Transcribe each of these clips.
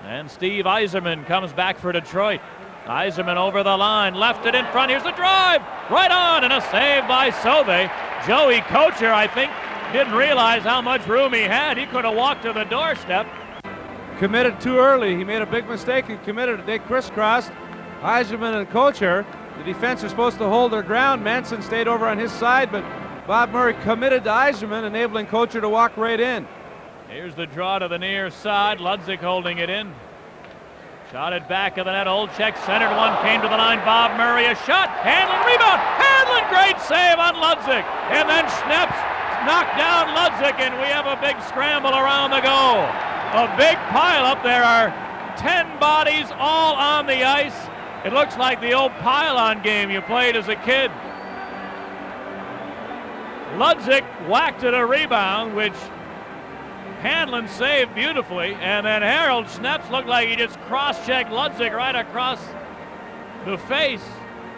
And Steve Yzerman comes back for Detroit. Yzerman over the line, left it in front. Here's the drive, right on, and a save by Sauvé. Joey Kocher, I think, didn't realize how much room he had. He could have walked to the doorstep. Committed too early. He made a big mistake and committed. They crisscrossed. Yzerman and Kocher. The defense are supposed to hold their ground. Manson stayed over on his side, but Bob Murray committed to Yzerman, enabling Kocher to walk right in. Here's the draw to the near side. Ludzik holding it in. Shot it back of the net. Olczyk centered one, came to the line. Bob Murray, a shot. Hanlon, rebound. Hanlon, great save on Ludzik. And then Schneps knocked down Ludzik, and we have a big scramble around the goal. A big pile up. There are 10 bodies all on the ice. It looks like the old pile-on game you played as a kid. Ludzik whacked at a rebound, which Hanlon saved beautifully, and then Harold Schneps looked like he just cross-checked Ludzik right across the face,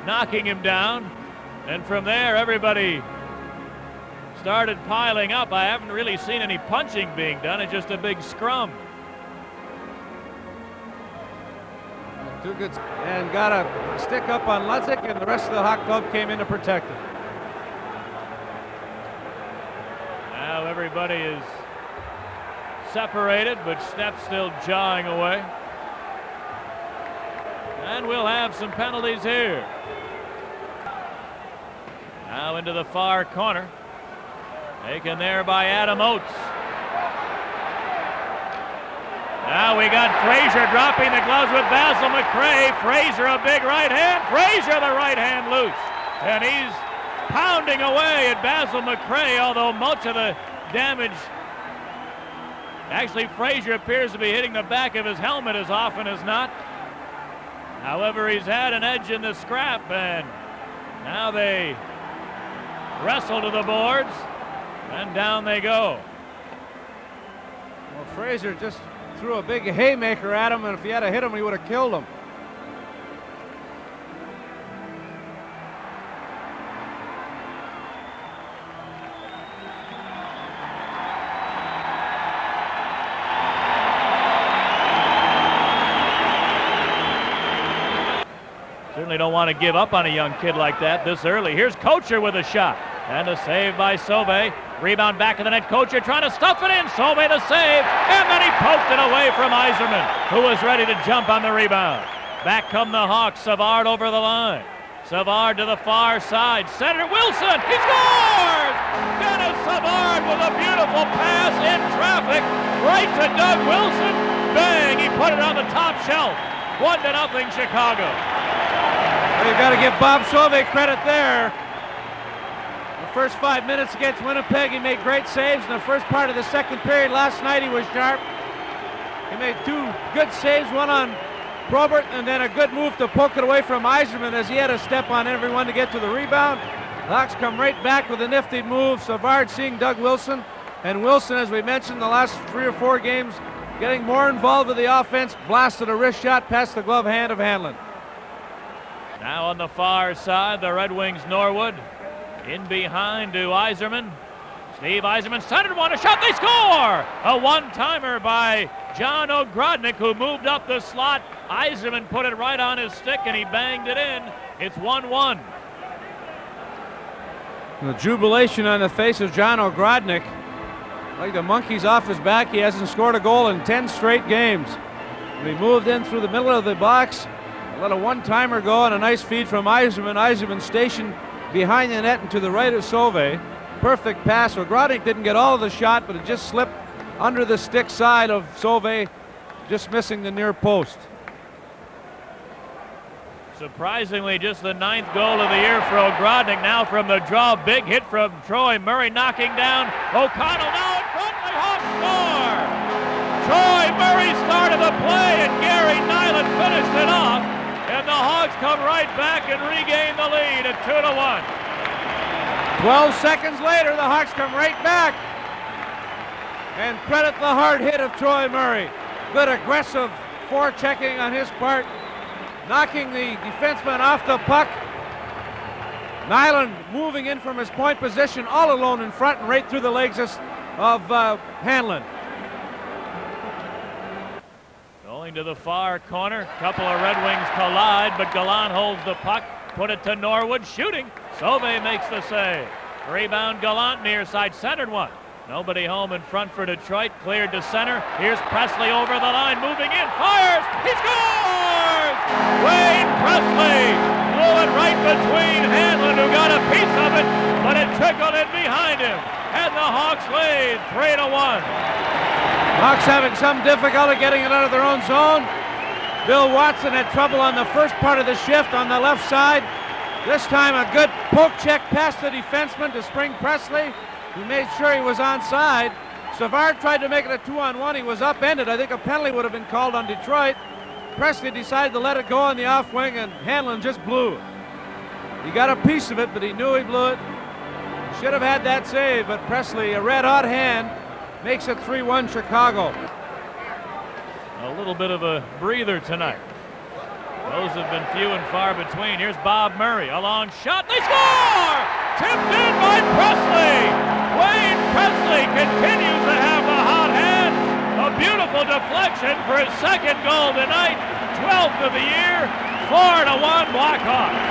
knocking him down. And from there, everybody started piling up. I haven't really seen any punching being done. It's just a big scrum. Too good, and got a stick up on Ludzik, and the rest of the Hawk Club came in to protect him. Now everybody is separated, but Schneps still jawing away. And we'll have some penalties here. Now into the far corner. Taken there by Adam Oates. Now we got Frazier dropping the gloves with Basil McRae. Frazier a big right hand. Frazier the right hand loose. And he's pounding away at Basil McRae, although much of the damage, actually Frazier appears to be hitting the back of his helmet as often as not. However, he's had an edge in the scrap, and now they wrestle to the boards, and down they go. Well, Frazier just threw a big haymaker at him, and if he had hit him, he would have killed him. Certainly don't want to give up on a young kid like that this early. Here's Kocher with a shot. And a save by Sauvé. Rebound back of the net. Kocher trying to stuff it in. Sauvé the save. And then he poked it away from Yzerman, who was ready to jump on the rebound. Back come the Hawks. Savard over the line. Savard to the far side. Center Wilson. He scores! Dennis Savard with a beautiful pass in traffic. Right to Doug Wilson. Bang! He put it on the top shelf. 1-0 Chicago. Well, you've got to give Bob Sauvé credit there. The first 5 minutes against Winnipeg, he made great saves. In the first part of the second period last night, he was sharp. He made 2 good saves, one on Probert, and then a good move to poke it away from Yzerman as he had a step on everyone to get to the rebound. The Hawks come right back with a nifty move. Savard seeing Doug Wilson, and Wilson, as we mentioned, the last 3 or 4 games, getting more involved with the offense, blasted a wrist shot past the glove hand of Hanlon. Now on the far side, the Red Wings Norwood. In behind to Yzerman. Steve Yzerman centered one, a shot, they score! A one-timer by John Ogrodnik, who moved up the slot. Yzerman put it right on his stick and he banged it in. It's 1-1. The jubilation on the face of John Ogrodnik. Like the monkey's off his back. He hasn't scored a goal in 10 straight games. He moved in through the middle of the box, let a one-timer go, and a nice feed from Yzerman. Yzerman stationed behind the net and to the right of Sauvé. Perfect pass. Ogrodnik didn't get all of the shot, but it just slipped under the stick side of Sauvé, just missing the near post. Surprisingly, just the 9th goal of the year for Ogrodnik. Now from the draw, big hit from Troy Murray, knocking down O'Connell. Now in front, the Hawks score! Troy Murray started the play, and Gary Nyland finished it off. And the Hawks come right back and regain the lead at 2-1. 12 seconds later, the Hawks come right back and credit the hard hit of Troy Murray. Good aggressive forechecking on his part, knocking the defenseman off the puck. Nyland moving in from his point position all alone in front and right through the legs of Hanlon. Going to the far corner. Couple of Red Wings collide, but Gallant holds the puck. Put it to Norwood, shooting. Sauvé makes the save. Rebound Gallant, near side, centered one. Nobody home in front for Detroit. Cleared to center. Here's Presley over the line, moving in, fires! He scores! Wayne Presley blew it right between Hanlon, who got a piece of it, but it trickled in behind him. And the Hawks lead 3-1. Hawks having some difficulty getting it out of their own zone. Bill Watson had trouble on the first part of the shift on the left side. This time a good poke check past the defenseman to Spring Presley. He made sure he was onside. Savard tried to make it a 2-on-1. He was upended. I think a penalty would have been called on Detroit. Presley decided to let it go on the off wing, and Hanlon just blew it. He got a piece of it, but he knew he blew it. Should have had that save, but Presley, a red-hot hand, makes it 3-1 Chicago. A little bit of a breather tonight. Those have been few and far between. Here's Bob Murray, a long shot. They score! Tipped in by Presley. Wayne Presley continues to have a hot hand. A beautiful deflection for his second goal tonight. 12th of the year. 4-1 Blackhawks.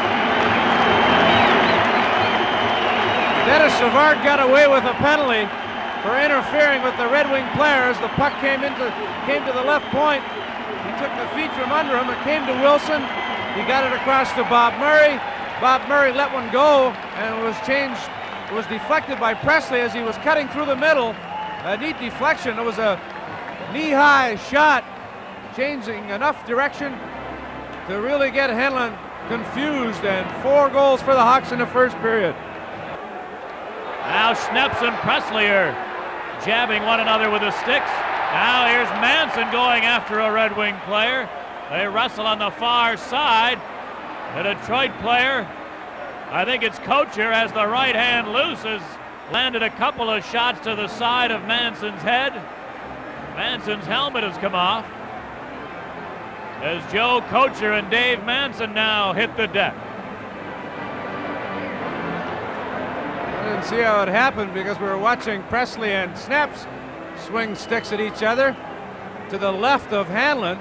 Dennis Savard got away with a penalty for interfering with the Red Wing players. The puck came to the left point. He took the feet from under him. It came to Wilson. He got it across to Bob Murray. Bob Murray let one go, and it was changed. It was deflected by Presley as he was cutting through the middle. A neat deflection. It was a knee-high shot, changing enough direction to really get Hanlon confused, and 4 goals for the Hawks in the first period. Now Schneps and Presley are jabbing one another with the sticks. Now here's Manson going after a Red Wing player. They wrestle on the far side. The Detroit player, I think it's Kocher, has the right hand loose, has landed a couple of shots to the side of Manson's head. Manson's helmet has come off as Joe Kocher and Dave Manson now hit the deck. I didn't see how it happened because we were watching Presley and Schneps swing sticks at each other. To the left of Hanlon,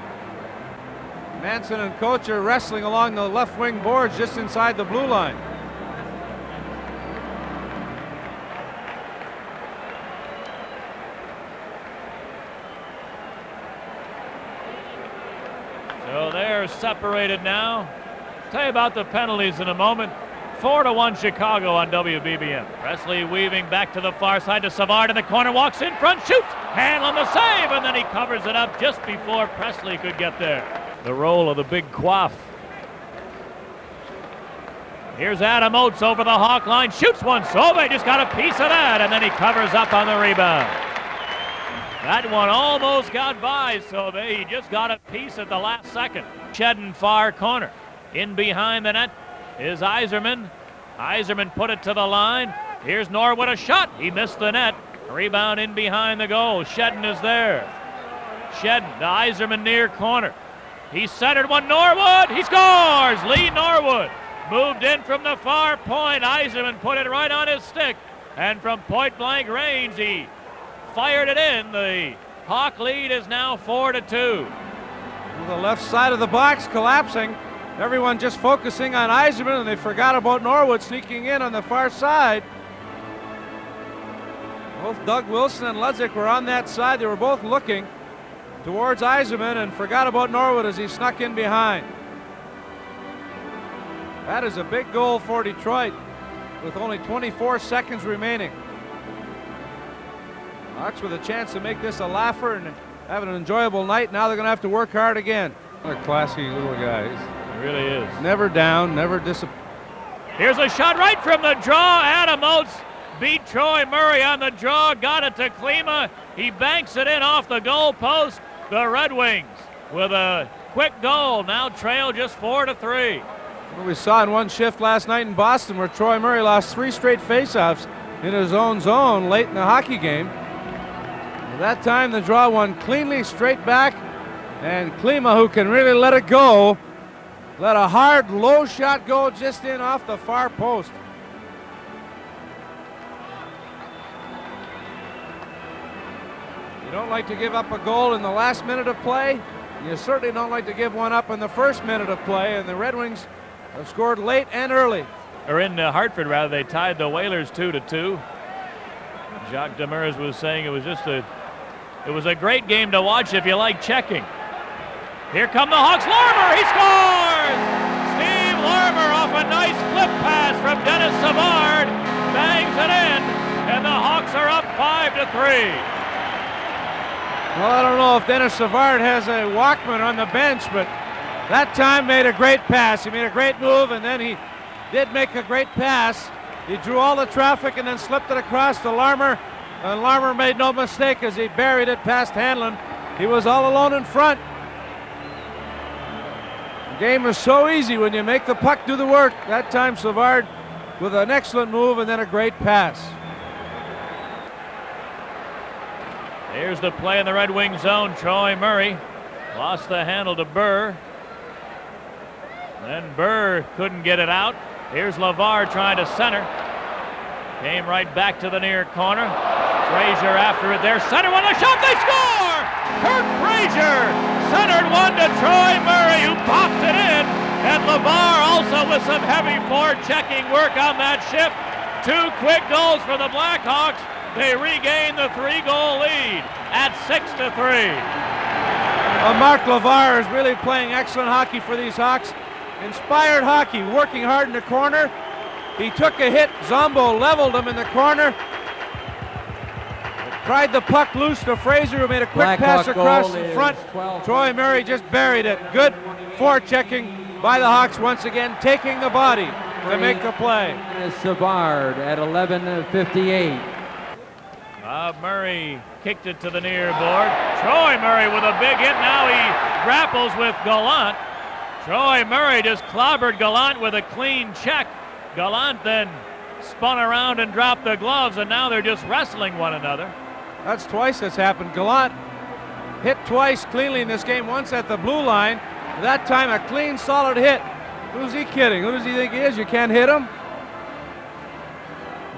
Manson and Kocher wrestling along the left wing boards just inside the blue line. So they're separated now. Tell you about the penalties in a moment. 4-1 Chicago on WBBM. Presley weaving back to the far side to Savard in the corner, walks in front, shoots, Hanlon the save, and then he covers it up just before Presley could get there. The roll of the big quaff. Here's Adam Oates over the Hawk line, shoots one, Sauvé just got a piece of that, and then he covers up on the rebound. That one almost got by Sauvé, he just got a piece at the last second. Shedden far corner, in behind the net is Yzerman. Yzerman put it to the line. Here's Norwood, a shot. He missed the net. Rebound in behind the goal. Shedden is there. Shedden to Yzerman near corner. He centered one. Norwood. He scores. Lee Norwood moved in from the far point. Yzerman put it right on his stick. And from point blank range, he fired it in. The Hawk lead is now 4-2. The left side of the box collapsing. Everyone just focusing on Yzerman, and they forgot about Norwood sneaking in on the far side. Both Doug Wilson and Ludzik were on that side. They were both looking towards Yzerman and forgot about Norwood as he snuck in behind. That is a big goal for Detroit with only 24 seconds remaining. Hawks with a chance to make this a laugher and have an enjoyable night. Now they're going to have to work hard again. They're classy little guys. It really is. Never down, never disappointed. Here's a shot right from the draw. Adam Oates beat Troy Murray on the draw, got it to Klima. He banks it in off the goal post. The Red Wings with a quick goal now trail just 4-3. What we saw in one shift last night in Boston where Troy Murray lost 3 straight faceoffs in his own zone late in the hockey game. That time the draw won cleanly straight back, and Klima, who can really let it go, let a hard low shot go just in off the far post. You don't like to give up a goal in the last minute of play. You certainly don't like to give one up in the first minute of play, and the Red Wings have scored late and early. Or in Hartford, rather, they tied the Whalers 2-2. Jacques Demers was saying it was a great game to watch if you like checking. Here come the Hawks. Larmer, he scores! Steve Larmer off a nice flip pass from Dennis Savard, bangs it in, and the Hawks are up 5-3. Well, I don't know if Dennis Savard has a Walkman on the bench, but that time made a great pass. He made a great move, and then he did make a great pass. He drew all the traffic and then slipped it across to Larmer, and Larmer made no mistake as he buried it past Hanlon. He was all alone in front. The game is so easy when you make the puck do the work. That time Savard with an excellent move and then a great pass. Here's the play in the Red Wing zone. Troy Murray lost the handle to Burr. Then Burr couldn't get it out. Here's LeVar trying to center. Came right back to the near corner. Frazier after it there. Center one, the shot, they score! Kurt Frazier centered one to Troy Murray, who popped it in. And LeVar also with some heavy forechecking work on that shift. 2 quick goals for the Blackhawks. They regain the 3-goal lead at 6-3. Well, Mark LeVar is really playing excellent hockey for these Hawks. Inspired hockey, working hard in the corner. He took a hit. Zombo leveled him in the corner. Tried the puck loose to Frazier, who made a quick pass across in front. Troy Murray just buried it. Good forechecking by the Hawks once again, taking the body to make the play. Savard at 11:58. Bob Murray kicked it to the near board. Troy Murray with a big hit. Now he grapples with Gallant. Troy Murray just clobbered Gallant with a clean check. Gallant then spun around and dropped the gloves, and now they're just wrestling one another. That's twice that's happened. Gallant hit twice cleanly in this game, once at the blue line. That time a clean, solid hit. Who's he kidding? Who does he think he is? You can't hit him?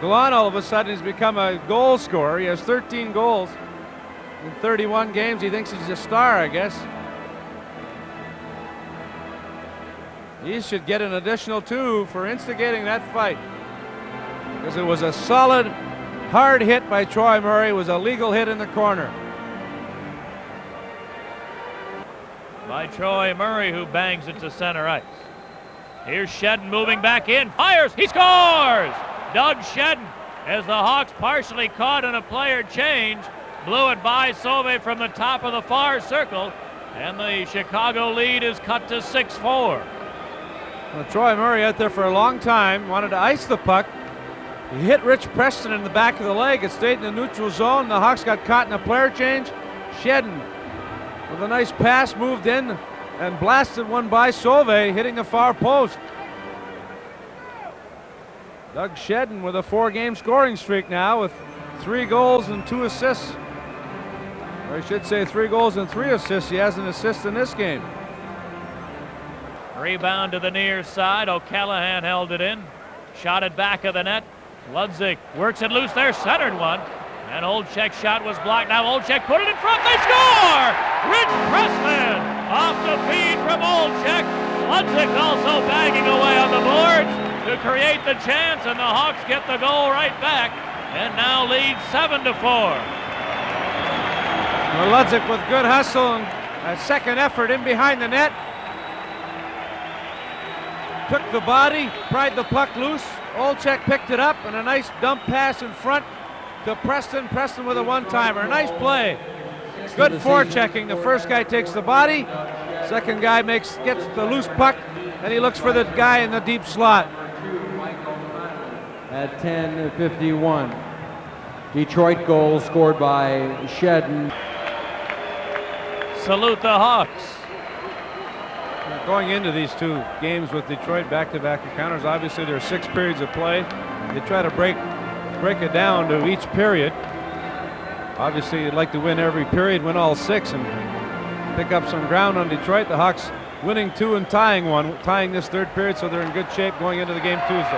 Gallant all of a sudden has become a goal scorer. He has 13 goals in 31 games. He thinks he's a star, I guess. He should get an additional 2 for instigating that fight, because it was a solid, hard hit by Troy Murray. It was a legal hit in the corner. By Troy Murray, who bangs it to center ice. Here's Shedden moving back in, fires, he scores! Doug Shedden, as the Hawks partially caught in a player change, blew it by Sauve from the top of the far circle, and the Chicago lead is cut to 6-4. Well, Troy Murray out there for a long time, wanted to ice the puck. He hit Rich Preston in the back of the leg. It stayed in the neutral zone. The Hawks got caught in a player change. Shedden with a nice pass moved in and blasted one by Sauve, hitting the far post. Doug Shedden with a 4-game scoring streak now with 3 goals and 2 assists. Or I should say 3 goals and 3 assists. He has an assist in this game. Rebound to the near side. O'Callahan held it in. Shot it back of the net. Ludzik works it loose there. Centered one. And Olczek's shot was blocked. Now Olczek put it in front. They score! Rich Preston off the feed from Olczek. Ludzik also banging away on the boards to create the chance, and the Hawks get the goal right back and now lead 7-4. Well, Ludzik with good hustle and a second effort in behind the net. Took the body, pried the puck loose. Olczek picked it up, and a nice dump pass in front to Preston. Preston with a one-timer. A nice play. Good forechecking. The first guy takes the body. Second guy gets the loose puck, and he looks for the guy in the deep slot. At 10:51. Detroit goal scored by Shedden. Salute the Hawks. Going into these 2 games with Detroit back-to-back encounters, obviously there are 6 periods of play. They try to break it down to each period. Obviously you'd like to win every period, win all 6, and pick up some ground on Detroit. The Hawks winning 2 and tying 1, tying this 3rd period, so they're in good shape going into the game Tuesday.